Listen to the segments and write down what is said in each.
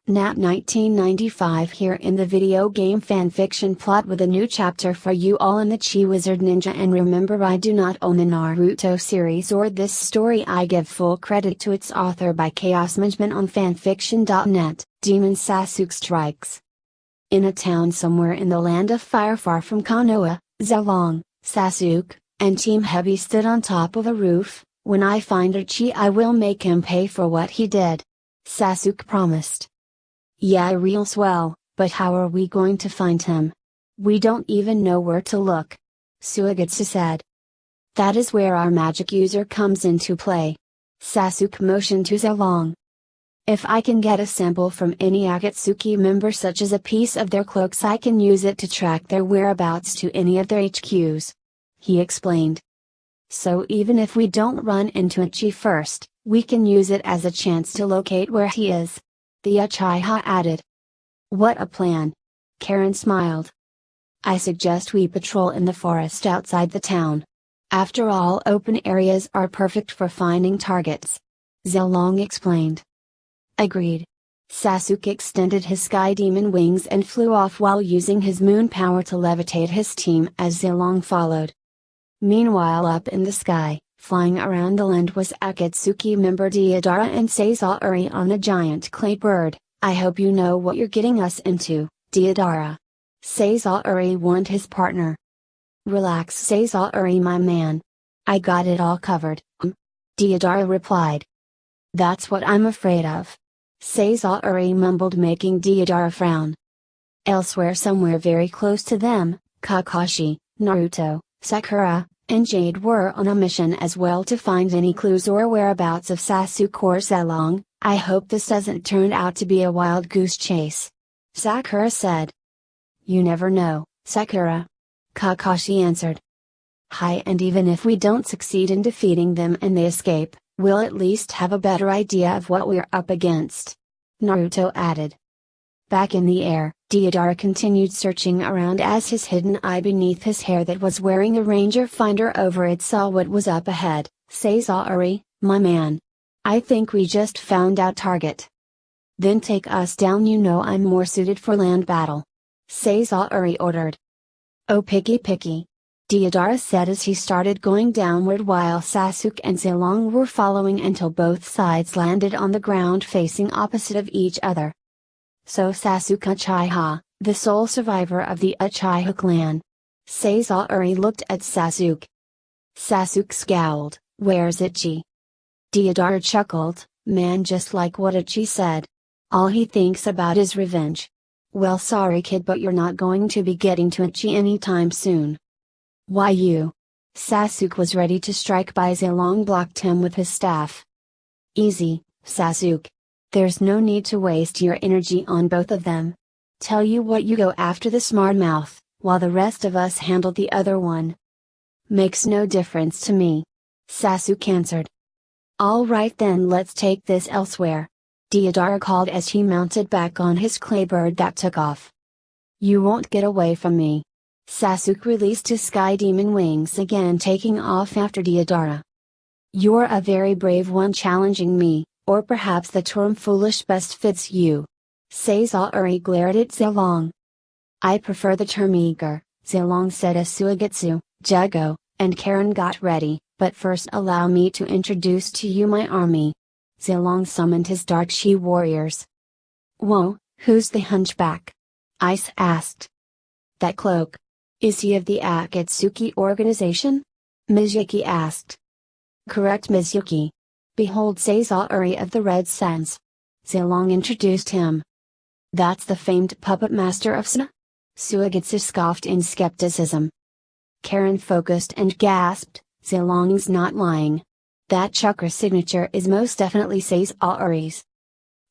Nat 1995 here in the video game fanfiction plot with a new chapter for you all in the Chi Wizard Ninja, and remember, I do not own the Naruto series or this story. I give full credit to its author by ChaosMagemon on fanfiction.net. Demon Sasuke strikes. In a town somewhere in the land of fire far from Konoha, Zalong, Sasuke, and Team Heavy stood on top of a roof. When I find Uchi, I will make him pay for what he did, Sasuke promised. Yeah, real swell, but how are we going to find him? We don't even know where to look, Suigetsu said. That is where our magic user comes into play. Sasuke motioned to Zalong. If I can get a sample from any Akatsuki member, such as a piece of their cloaks, I can use it to track their whereabouts to any of their HQs, he explained. So even if we don't run into Uchi first, we can use it as a chance to locate where he is, the Uchiha added. What a plan! Karen smiled. I suggest we patrol in the forest outside the town. After all, open areas are perfect for finding targets, Zalong explained. Agreed. Sasuke extended his sky demon wings and flew off while using his moon power to levitate his team as Zalong followed. Meanwhile, up in the sky, flying around the land, was Akatsuki member Deidara and Sazori on a giant clay bird. I hope you know what you're getting us into, Deidara. Sazori warned his partner. Relax, Sazori, my man. I got it all covered, Deidara replied. That's what I'm afraid of, Sazori mumbled, making Deidara frown. Elsewhere, somewhere very close to them, Kakashi, Naruto, Sakura, and Jade were on a mission as well to find any clues or whereabouts of Sasuke or Zalong. I hope this doesn't turn out to be a wild goose chase, Sakura said. You never know, Sakura, Kakashi answered. Hi, and even if we don't succeed in defeating them and they escape, we'll at least have a better idea of what we're up against, Naruto added. Back in the air, Deidara continued searching around as his hidden eye beneath his hair that was wearing a ranger finder over it saw what was up ahead. Sazori, my man. I think we just found our target. Then take us down, you know I'm more suited for land battle, Sazori ordered. Oh, picky, Deidara said as he started going downward while Sasuke and Zalong were following until both sides landed on the ground facing opposite of each other. So Sasuke Uchiha, the sole survivor of the Uchiha clan. Sazori looked at Sasuke. Sasuke scowled. Where's Ichi? Deidara chuckled. Man, just like what Ichi said. All he thinks about is revenge. Well, sorry kid, but you're not going to be getting to Ichi anytime soon. Why you? Sasuke was ready to strike, but Zalong blocked him with his staff. Easy, Sasuke. There's no need to waste your energy on both of them. Tell you what, you go after the smart mouth, while the rest of us handle the other one. Makes no difference to me, Sasuke answered. Alright then, let's take this elsewhere, Deidara called as he mounted back on his clay bird that took off. You won't get away from me. Sasuke released his sky demon wings again, taking off after Deidara. You're a very brave one challenging me, or perhaps the term foolish best fits you. Sazori glared at Zalong. I prefer the term eager, Zalong said as Suigetsu, Jugo, and Karen got ready, but first allow me to introduce to you my army. Zalong summoned his dark Shi warriors. Whoa, who's the hunchback? Ice asked. That cloak. Is he of the Akatsuki organization? Mizuki asked. Correct, Mizuki. Behold Sazori of the Red Sands. Zalong introduced him. That's the famed puppet master of Sna? Suigetsu scoffed in skepticism. Karen focused and gasped, Zalong's not lying. That chakra signature is most definitely Sazori's.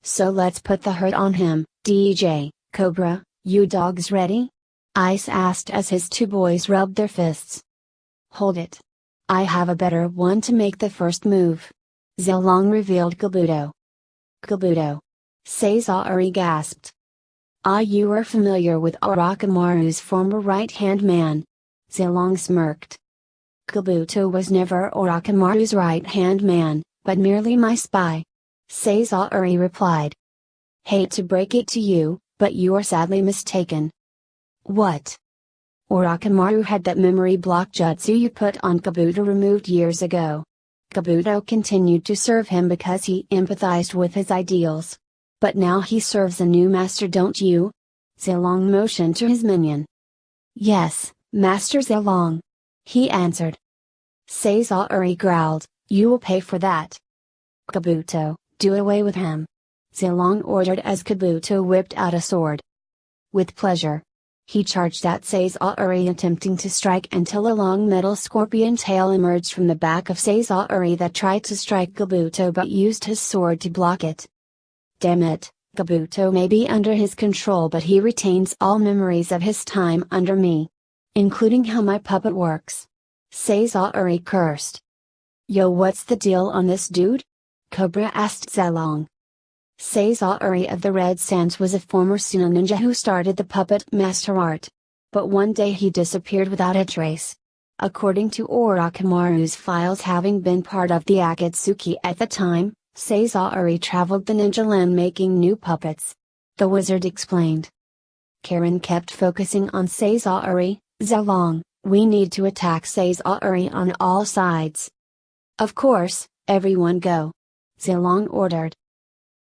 So let's put the hurt on him. DJ, Cobra, you dogs ready? Ice asked as his two boys rubbed their fists. Hold it. I have a better one to make the first move. Zalong revealed Kabuto. Kabuto. Sazori gasped. Ah, you are familiar with Orochimaru's former right-hand man. Zalong smirked. Kabuto was never Orochimaru's right-hand man, but merely my spy. Sazori replied. Hate to break it to you, but you are sadly mistaken. What? Orochimaru had that memory block jutsu you put on Kabuto removed years ago. Kabuto continued to serve him because he empathized with his ideals. But now he serves a new master, don't you? Zilong motioned to his minion. Yes, Master Zilong. He answered. Sazori growled, you will pay for that. Kabuto, do away with him. Zilong ordered as Kabuto whipped out a sword. With pleasure. He charged at Sazori, attempting to strike until a long metal scorpion tail emerged from the back of Sazori that tried to strike Kabuto but used his sword to block it. Damn it, Kabuto may be under his control but he retains all memories of his time under me. Including how my puppet works. Sazori cursed. Yo, what's the deal on this dude? Cobra asked Zilong. Sazori of the Red Sands was a former Suna ninja who started the puppet master art. But one day he disappeared without a trace. According to Orochimaru's files, having been part of the Akatsuki at the time, Sazori traveled the ninja land making new puppets. The wizard explained. Karen kept focusing on Sazori. Zilong, we need to attack Sazori on all sides. Of course, everyone go. Zilong ordered.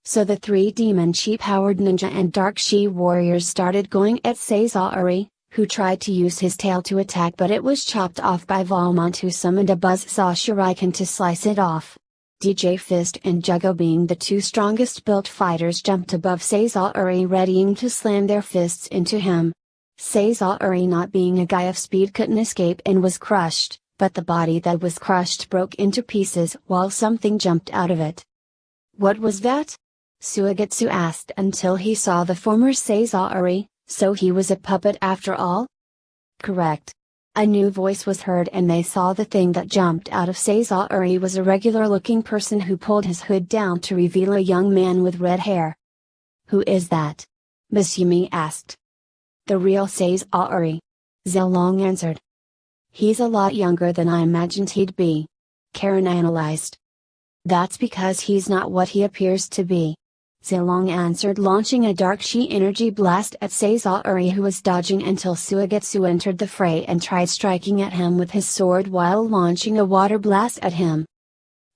So the three demon chi-powered ninja and dark chi warriors started going at Sazori, who tried to use his tail to attack but it was chopped off by Valmont, who summoned a buzzsaw shuriken to slice it off. DJ Fist and Jugo, being the two strongest built fighters, jumped above Sazori readying to slam their fists into him. Sazori, not being a guy of speed, couldn't escape and was crushed, but the body that was crushed broke into pieces while something jumped out of it. What was that? Suigetsu asked until he saw the former Sazori, so he was a puppet after all? Correct. A new voice was heard and they saw the thing that jumped out of Sazori was a regular looking person who pulled his hood down to reveal a young man with red hair. Who is that? Misumi asked. The real Sazori. Zilong answered. He's a lot younger than I imagined he'd be. Karen analyzed. That's because he's not what he appears to be. Zilong answered, launching a dark chi energy blast at Sazori, who was dodging until Suigetsu entered the fray and tried striking at him with his sword while launching a water blast at him.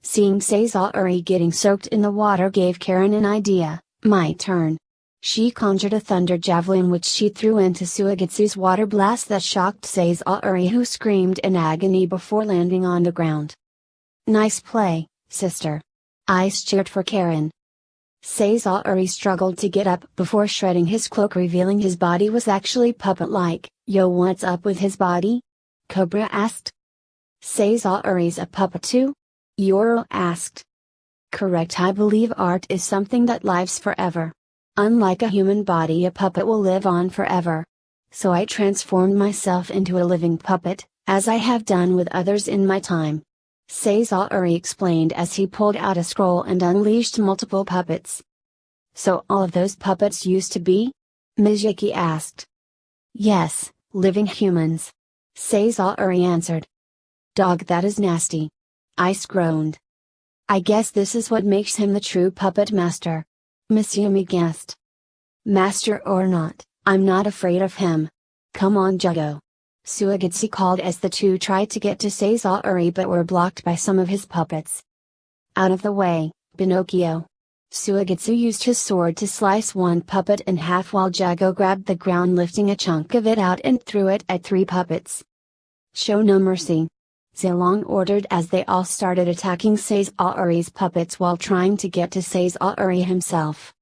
Seeing Sazori getting soaked in the water gave Karen an idea. My turn. She conjured a thunder javelin which she threw into Suigetsu's water blast that shocked Sazori, who screamed in agony before landing on the ground. Nice play, sister. Ice cheered for Karen. Sazori struggled to get up before shredding his cloak, revealing his body was actually puppet-like. Yo, what's up with his body? Cobra asked. Sazori's a puppet too? Yoro asked. Correct, I believe art is something that lives forever. Unlike a human body, a puppet will live on forever. So I transformed myself into a living puppet, as I have done with others in my time. Sazori explained as he pulled out a scroll and unleashed multiple puppets. So all of those puppets used to be? Mijiki asked. Yes, living humans. Sazori answered. Dog, that is nasty. Ice groaned. I guess this is what makes him the true puppet master. Misumi guessed. Master or not, I'm not afraid of him. Come on, Jugo. Suigetsu called as the two tried to get to Sazori but were blocked by some of his puppets. Out of the way, Pinocchio. Suigetsu used his sword to slice one puppet in half while Jugo grabbed the ground, lifting a chunk of it out and threw it at three puppets. Show no mercy. Zilong ordered as they all started attacking Sazori's puppets while trying to get to Sazori himself.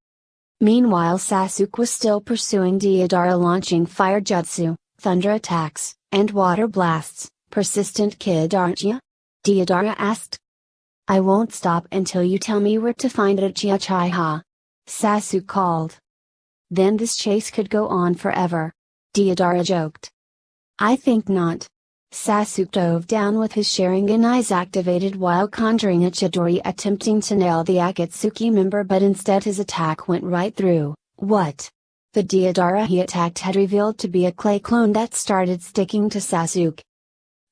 Meanwhile, Sasuke was still pursuing Deidara, launching fire jutsu, thunder attacks, and water blasts. Persistent kid, aren't you? Deidara asked. I won't stop until you tell me where to find Uchiha. Sasuke called. Then this chase could go on forever. Deidara joked. I think not. Sasuke dove down with his Sharingan eyes activated while conjuring a Chidori, attempting to nail the Akatsuki member, but instead his attack went right through. What? The Deidara he attacked had revealed to be a clay clone that started sticking to Sasuke.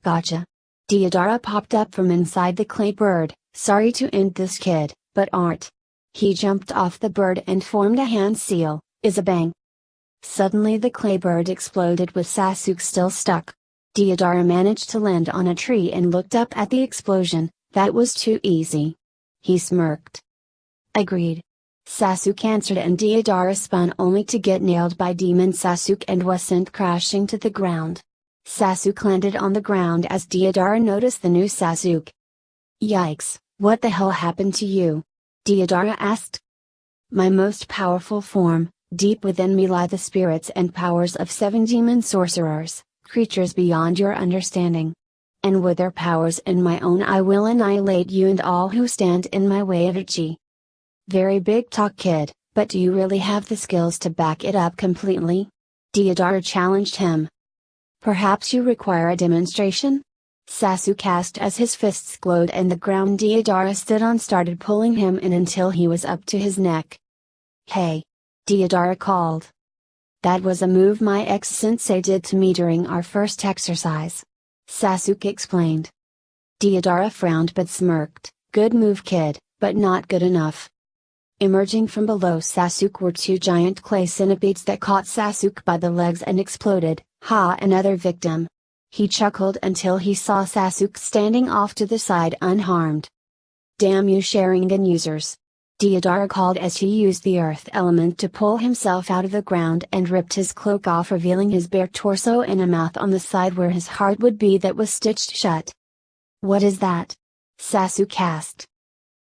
Gotcha. Deidara popped up from inside the clay bird. Sorry to end this, kid, but art. He jumped off the bird and formed a hand seal, is a bang. Suddenly the clay bird exploded with Sasuke still stuck. Deidara managed to land on a tree and looked up at the explosion. That was too easy. He smirked. Agreed. Sasuke answered and Deidara spun only to get nailed by Demon Sasuke and was sent crashing to the ground. Sasuke landed on the ground as Deidara noticed the new Sasuke. Yikes, what the hell happened to you? Deidara asked. My most powerful form, deep within me lie the spirits and powers of 7 demon sorcerers, creatures beyond your understanding. And with their powers and my own I will annihilate you and all who stand in my way of Ichi. Very big talk, kid, but do you really have the skills to back it up completely? Deidara challenged him. Perhaps you require a demonstration? Sasuke asked as his fists glowed and the ground Deidara stood on started pulling him in until he was up to his neck. Hey! Deidara called. That was a move my ex-sensei did to me during our first exercise. Sasuke explained. Deidara frowned but smirked. Good move, kid, but not good enough. Emerging from below Sasuke were 2 giant clay centipedes that caught Sasuke by the legs and exploded. Ha, another victim. He chuckled until he saw Sasuke standing off to the side unharmed. Damn you Sharingan users! Deidara called as he used the earth element to pull himself out of the ground and ripped his cloak off, revealing his bare torso and a mouth on the side where his heart would be that was stitched shut. What is that? Sasuke asked.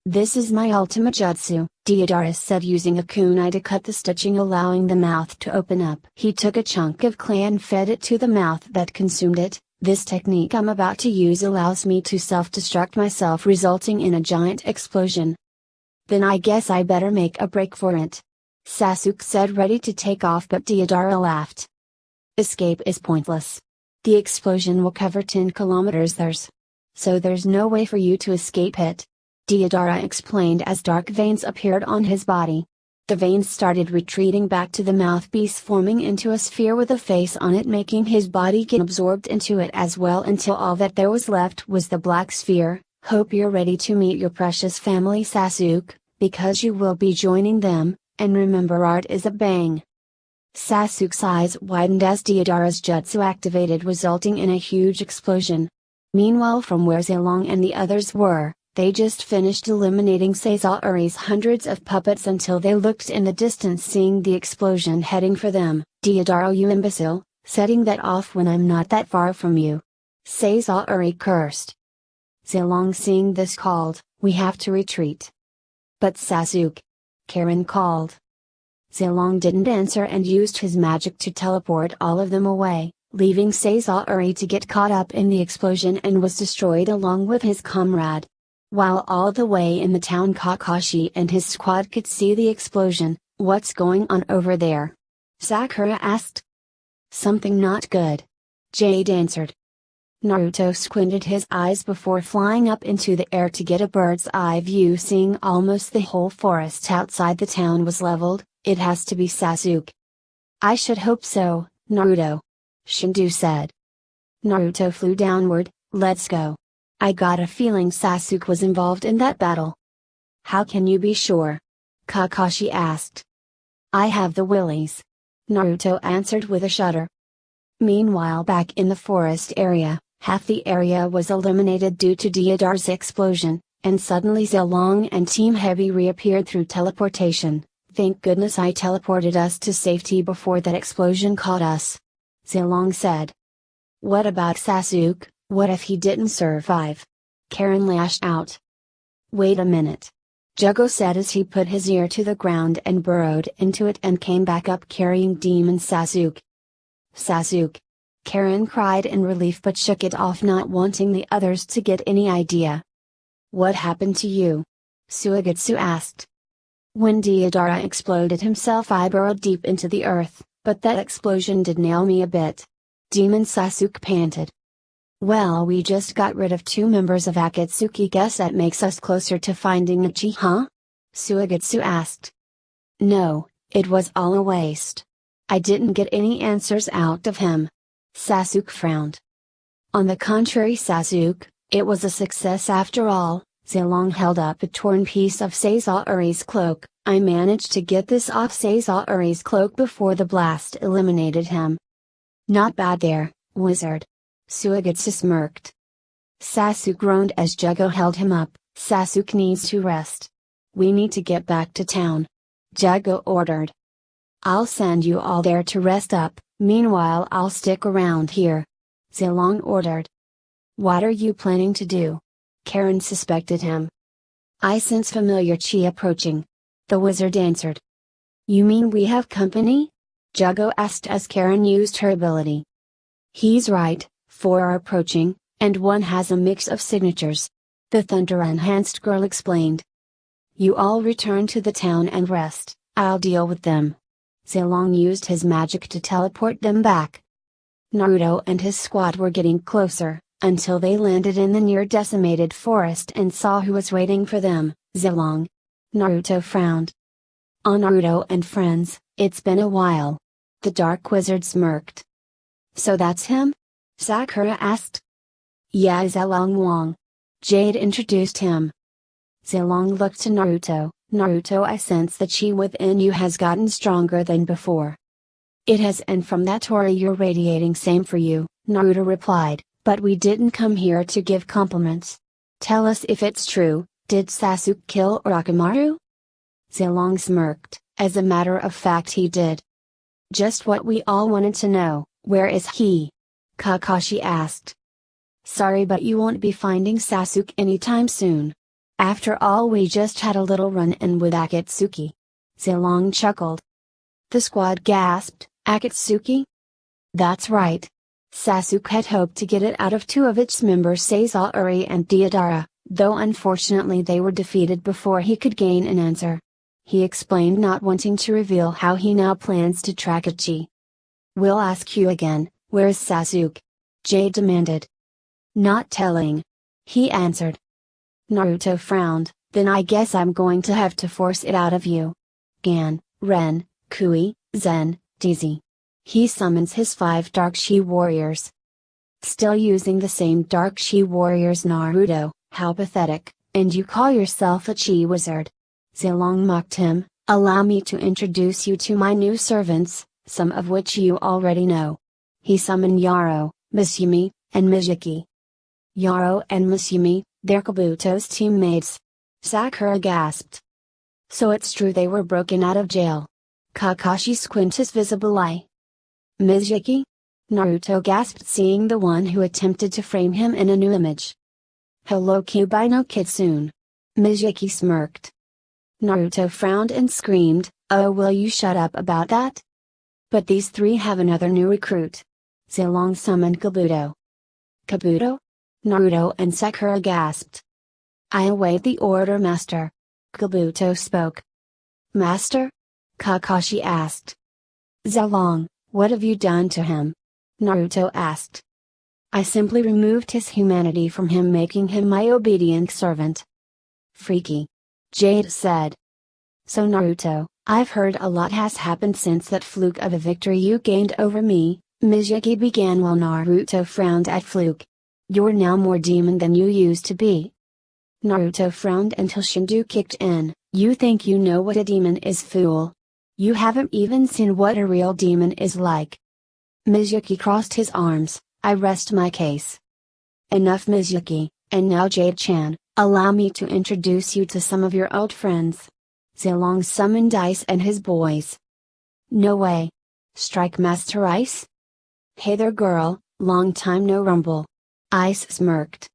This is my ultimate jutsu, Deidara said, using a kunai to cut the stitching, allowing the mouth to open up. He took a chunk of clay and fed it to the mouth that consumed it. This technique I'm about to use allows me to self-destruct myself, resulting in a giant explosion. Then I guess I better make a break for it. Sasuke said, ready to take off, but Deidara laughed. Escape is pointless. The explosion will cover 10 kilometers. So there's no way for you to escape it. Deidara explained as dark veins appeared on his body. The veins started retreating back to the mouthpiece, forming into a sphere with a face on it, making his body get absorbed into it as well until all that there was left was the black sphere. Hope you're ready to meet your precious family, Sasuke, because you will be joining them, and remember, art is a bang. Sasuke's eyes widened as Deidara's jutsu activated, resulting in a huge explosion. Meanwhile, from where Zilong and the others were, they just finished eliminating Sasori's hundreds of puppets until they looked in the distance, seeing the explosion heading for them. Deidara, you imbecile, setting that off when I'm not that far from you. Sasori cursed. Zilong, seeing this, called, we have to retreat. But Sasuke. Karen called. Zilong didn't answer and used his magic to teleport all of them away, leaving Sasori to get caught up in the explosion and was destroyed along with his comrade. While all the way in the town, Kakashi and his squad could see the explosion. What's going on over there? Sakura asked. Something not good. Jade answered. Naruto squinted his eyes before flying up into the air to get a bird's eye view, seeing almost the whole forest outside the town was leveled. It has to be Sasuke. I should hope so, Naruto. Shindu said. Naruto flew downward. Let's go. I got a feeling Sasuke was involved in that battle. How can you be sure? Kakashi asked. I have the willies. Naruto answered with a shudder. Meanwhile, back in the forest area, half the area was eliminated due to Deidara's explosion, and suddenly Zilong and Team Heavy reappeared through teleportation. Thank goodness I teleported us to safety before that explosion caught us. Zilong said. What about Sasuke? What if he didn't survive? Karen lashed out. Wait a minute. Jugo said as he put his ear to the ground and burrowed into it and came back up carrying Demon Sasuke. Sasuke! Karen cried in relief but shook it off, not wanting the others to get any idea. What happened to you? Suigetsu asked. When Deidara exploded himself, I burrowed deep into the earth, but that explosion did nail me a bit. Demon Sasuke panted. Well, we just got rid of 2 members of Akatsuki. Guess that makes us closer to finding Ichi, huh? Suigetsu asked. No, it was all a waste. I didn't get any answers out of him. Sasuke frowned. On the contrary, Sasuke, it was a success after all. Zilong held up a torn piece of Sazori's cloak. I managed to get this off Sazori's cloak before the blast eliminated him. Not bad there, wizard. Suigetsu smirked. Sasuke groaned as Jugo held him up. Sasuke needs to rest. We need to get back to town. Jugo ordered. I'll send you all there to rest up, meanwhile I'll stick around here. Zilong ordered. What are you planning to do? Karen suspected him. I sense familiar chi approaching. The wizard answered. You mean we have company? Jugo asked as Karen used her ability. He's right, 4 are approaching, and one has a mix of signatures. The thunder-enhanced girl explained. You all return to the town and rest, I'll deal with them. Zilong used his magic to teleport them back. Naruto and his squad were getting closer, until they landed in the near decimated forest and saw who was waiting for them, Zilong. Naruto frowned. On Naruto and friends, it's been a while. The Dark Wizard smirked. So that's him? Sakura asked. Yeah, Zilong Wang. Jade introduced him. Zilong looked to Naruto. Naruto, I sense the chi within you has gotten stronger than before. It has, and from that aura you're radiating, same for you, Naruto replied, but we didn't come here to give compliments. Tell us if it's true, did Sasuke kill Orochimaru? Zilong smirked, as a matter of fact he did. Just what we all wanted to know, where is he? Kakashi asked. Sorry, but you won't be finding Sasuke anytime soon. After all, we just had a little run-in with Akatsuki. Zilong chuckled. The squad gasped, Akatsuki? That's right. Sasuke had hoped to get it out of 2 of its members, Sazori and Deidara, though unfortunately they were defeated before he could gain an answer. He explained, not wanting to reveal how he now plans to track Ichi. We'll ask you again, where's Sasuke? Jade demanded. Not telling. He answered. Naruto frowned, then I guess I'm going to have to force it out of you. Gan, Ren, Kui, Zen, DZ. He summons his 5 Dark Chi warriors. Still using the same Dark Chi warriors, Naruto, how pathetic, and you call yourself a Chi wizard. Zilong mocked him. Allow me to introduce you to my new servants, some of which you already know. He summoned Yaro, Misumi, and Mijiki. Yaro and Misumi, they're Kabuto's teammates. Sakura gasped. So it's true they were broken out of jail. Kakashi squinted his visible eye. Mijiki? Naruto gasped, seeing the one who attempted to frame him in a new image. Hello Kyuubi no Kitsune. Mijiki smirked. Naruto frowned and screamed, oh, will you shut up about that? But these 3 have another new recruit. Zilong summoned Kabuto. Kabuto? Naruto and Sakura gasped. I await the order, Master. Kabuto spoke. Master? Kakashi asked. Zilong, what have you done to him? Naruto asked. I simply removed his humanity from him, making him my obedient servant. Freaky. Jade said. So Naruto, I've heard a lot has happened since that fluke of a victory you gained over me, Mijiki began while Naruto frowned at fluke. You're now more demon than you used to be. Naruto frowned until Shindu kicked in. You think you know what a demon is, fool? You haven't even seen what a real demon is like. Mijiki crossed his arms. I rest my case. Enough, Mijiki, and now Jade-chan, allow me to introduce you to some of your old friends. Zilong summoned Ice and his boys. No way. Strike Master Ice? Hey there, girl, long time no rumble. Ice smirked.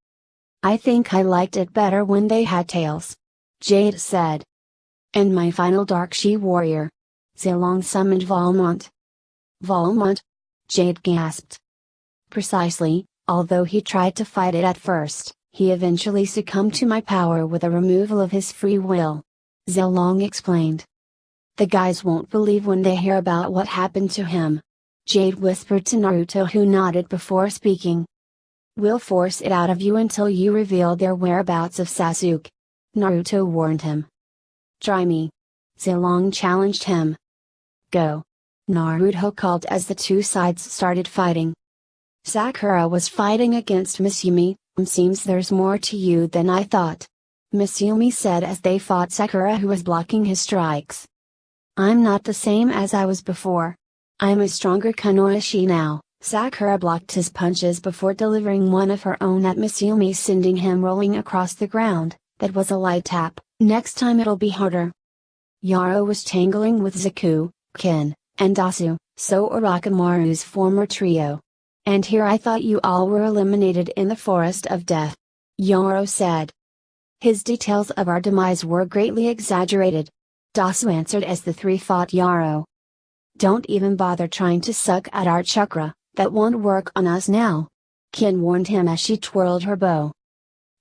I think I liked it better when they had tails. Jade said. And my final Dark Chi warrior. Zilong summoned Valmont. Valmont? Jade gasped. Precisely, although he tried to fight it at first, he eventually succumbed to my power with a removal of his free will. Zilong explained. The guys won't believe when they hear about what happened to him. Jade whispered to Naruto, who nodded before speaking. We'll force it out of you until you reveal their whereabouts of Sasuke. Naruto warned him. Try me. Zilong challenged him. Go. Naruto called as the 2 sides started fighting. Sakura was fighting against Misumi. Seems there's more to you than I thought. Misumi said as they fought Sakura, who was blocking his strikes. I'm not the same as I was before. I'm a stronger Kunoichi now. Sakura blocked his punches before delivering one of her own at Misumi, sending him rolling across the ground. That was a light tap. Next time it'll be harder. Yaro was tangling with Zaku, Ken, and Dasu, so Orochimaru's former trio. And here I thought you all were eliminated in the forest of death. Yaro said. His details of our demise were greatly exaggerated. Dasu answered as the three fought Yaro. Don't even bother trying to suck at our chakra, that won't work on us now. Ken warned him as she twirled her bow.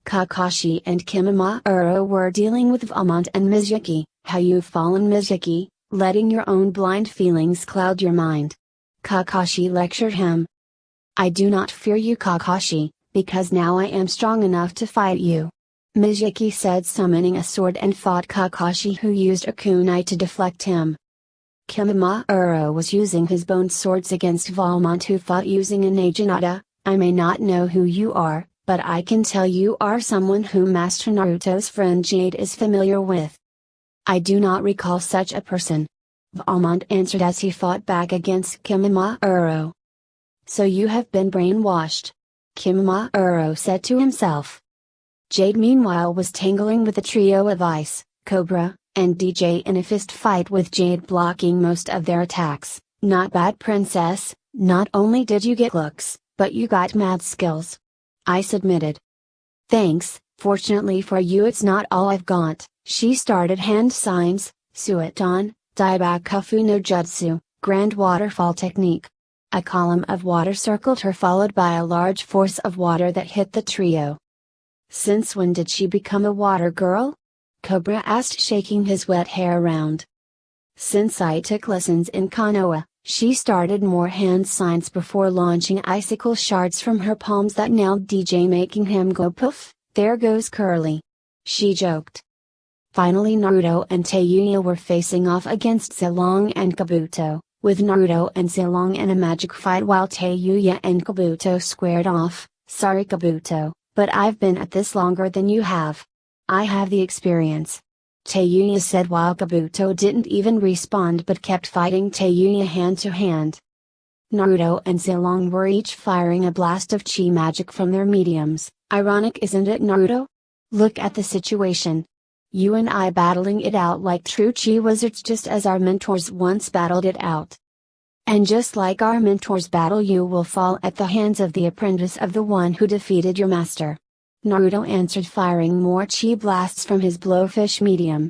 Kakashi and Kimimaro were dealing with Valmont and Mizuki. How you've fallen, Mizuki, letting your own blind feelings cloud your mind. Kakashi lectured him. I do not fear you, Kakashi, because now I am strong enough to fight you. Mizuki said, summoning a sword, and fought Kakashi, who used a kunai to deflect him. Kimimaro was using his bone swords against Valmont, who fought using a Naginata. I may not know who you are, but I can tell you are someone who Master Naruto's friend Jade is familiar with. I do not recall such a person. Valmont answered as he fought back against Kimimaro. So you have been brainwashed. Kimimaro said to himself. Jade meanwhile was tangling with a trio of Ice, Cobra, and DJ in a fist fight, with Jade blocking most of their attacks. Not bad, princess. Not only did you get looks, but you got mad skills. Ice admitted. Thanks, fortunately for you it's not all I've got. She started hand signs, Suiton, Daibakufu no Jutsu, Grand Waterfall Technique. A column of water circled her, followed by a large force of water that hit the trio. Since when did she become a water girl? Cobra asked, shaking his wet hair around. Since I took lessons in Konoha. She started more hand signs before launching icicle shards from her palms that nailed DJ, making him go poof. There goes Curly. She joked. Finally, Naruto and Tayuya were facing off against Zilong and Kabuto, with Naruto and Zilong in a magic fight while Tayuya and Kabuto squared off. Sorry, Kabuto, but I've been at this longer than you have. I have the experience. Tayuya said while Kabuto didn't even respond but kept fighting Tayuya hand to hand. Naruto and Zilong were each firing a blast of chi magic from their mediums. Ironic, isn't it, Naruto? Look at the situation. You and I battling it out like true chi wizards, just as our mentors once battled it out. And just like our mentors battle, you will fall at the hands of the apprentice of the one who defeated your master. Naruto answered, firing more chi blasts from his blowfish medium.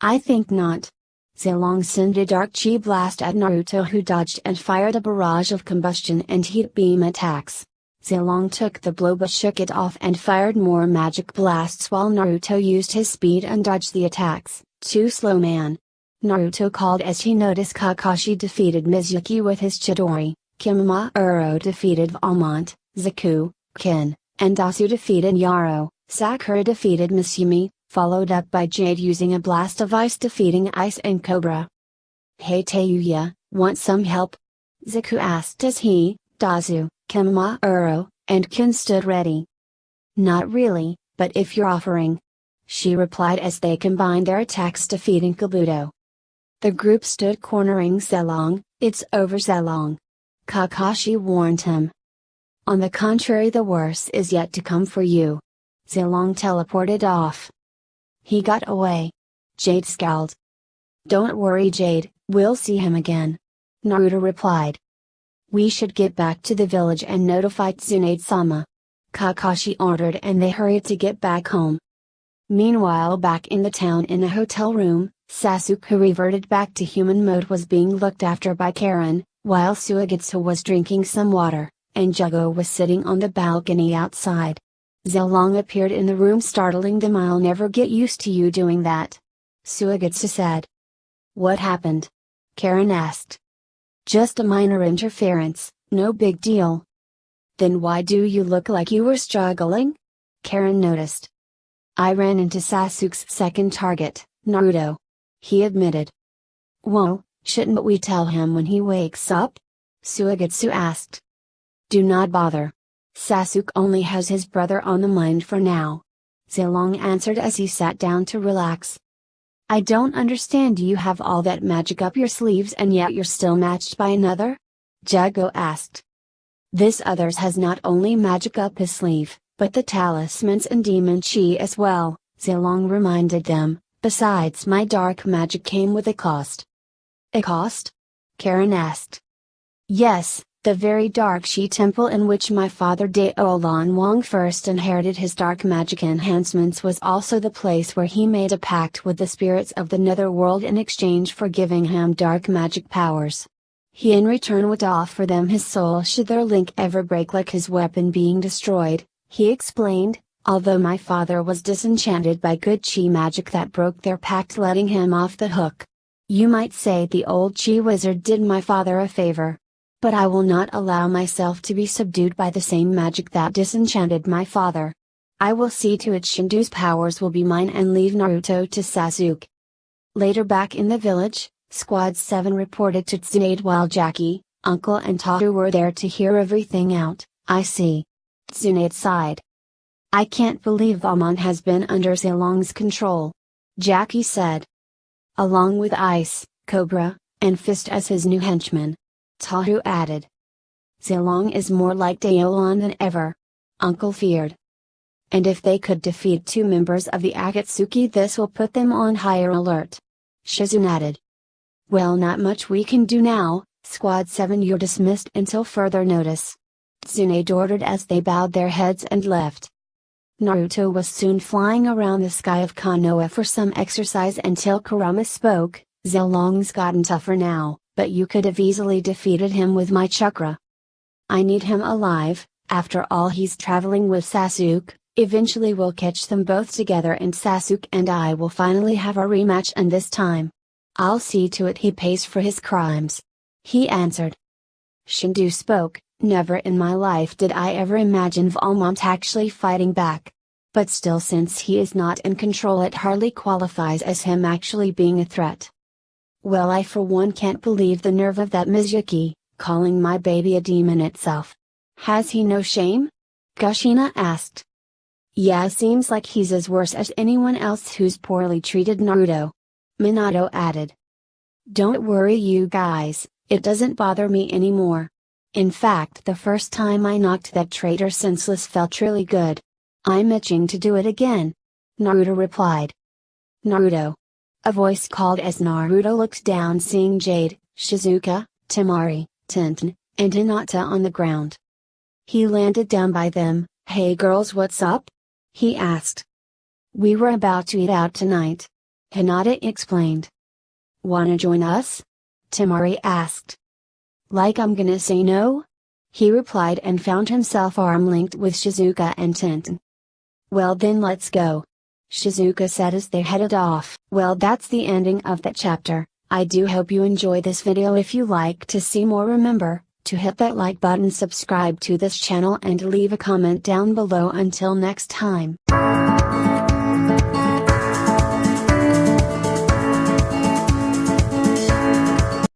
I think not. Zilong sent a dark chi blast at Naruto, who dodged and fired a barrage of combustion and heat beam attacks. Zilong took the blow but shook it off and fired more magic blasts while Naruto used his speed and dodged the attacks. Too slow, man. Naruto called as he noticed Kakashi defeated Mizuki with his Chidori, Kimimaro defeated Valmont, Zaku, Ken, and Dasu defeated Yaro. Sakura defeated Misumi, followed up by Jade using a blast of ice defeating Ice and Cobra. Hey Tayuya, want some help? Zaku asked as he, Dasu, Kimimaro, and Ken stood ready. Not really, but if you're offering. She replied as they combined their attacks defeating Kabuto. The group stood cornering Zilong. It's over, Zilong. Kakashi warned him. On the contrary, the worst is yet to come for you. Zilong teleported off. He got away. Jade scowled. Don't worry, Jade, we'll see him again. Naruto replied. We should get back to the village and notify Tsunade-sama. Kakashi ordered, and they hurried to get back home. Meanwhile, back in the town in a hotel room, Sasuke reverted back to human mode was being looked after by Karen, while Suigetsu was drinking some water, and Jugo was sitting on the balcony outside. Zilong appeared in the room, startling them. I'll never get used to you doing that. Suigetsu said. What happened? Karen asked. Just a minor interference, no big deal. Then why do you look like you were struggling? Karen noticed. I ran into Sasuke's second target, Naruto. He admitted. Whoa, shouldn't we tell him when he wakes up? Suigetsu asked. Do not bother. Sasuke only has his brother on the mind for now. Zilong answered as he sat down to relax. I don't understand, you have all that magic up your sleeves and yet you're still matched by another? Jago asked. This others has not only magic up his sleeve, but the talismans and demon chi as well, Zilong reminded them, besides my dark magic came with a cost. A cost? Karen asked. Yes, the very dark chi temple in which my father Daolan Wang first inherited his dark magic enhancements was also the place where he made a pact with the spirits of the netherworld in exchange for giving him dark magic powers. He in return would offer them his soul should their link ever break, like his weapon being destroyed, he explained, although my father was disenchanted by good chi magic that broke their pact, letting him off the hook. You might say the old chi wizard did my father a favor. But I will not allow myself to be subdued by the same magic that disenchanted my father. I will see to it Shindu's powers will be mine and leave Naruto to Sasuke. Later, back in the village, Squad 7 reported to Tsunade while Jackie, Uncle and Taru were there to hear everything out. I see. Tsunade sighed. I can't believe Amon has been under Zilong's control. Jackie said. Along with Ice, Cobra, and Fist as his new henchmen. Taru added. Zilong is more like Daolan than ever. Uncle feared. And if they could defeat 2 members of the Akatsuki, this will put them on higher alert. Shizune added. Well, not much we can do now, Squad 7, you're dismissed until further notice. Tsunade ordered as they bowed their heads and left. Naruto was soon flying around the sky of Konoha for some exercise until Kurama spoke. Zilong's gotten tougher now, but you could have easily defeated him with my chakra. I need him alive, after all he's traveling with Sasuke. Eventually we'll catch them both together and Sasuke and I will finally have a rematch, and this time I'll see to it he pays for his crimes. He answered. Shindu spoke, never in my life did I ever imagine Valmont actually fighting back. But still, since he is not in control, it hardly qualifies as him actually being a threat. Well, I for one can't believe the nerve of that Mizuki, calling my baby a demon itself. Has he no shame? Kushina asked. Yeah, seems like he's as worse as anyone else who's poorly treated Naruto. Minato added. Don't worry you guys, it doesn't bother me anymore. In fact, the first time I knocked that traitor senseless felt really good. I'm itching to do it again. Naruto replied. Naruto. A voice called as Naruto looked down, seeing Jade, Shizuka, Temari, Tenten, and Hinata on the ground. He landed down by them. Hey girls, what's up? He asked. We were about to eat out tonight. Hinata explained. Wanna join us? Temari asked. Like I'm gonna say no? He replied and found himself arm-linked with Shizuka and Tenten. Well then let's go. Shizuka said as they headed off. Well, that's the ending of that chapter. I do hope you enjoy this video. If you like to see more, remember to hit that like button, subscribe to this channel and leave a comment down below. Until next time.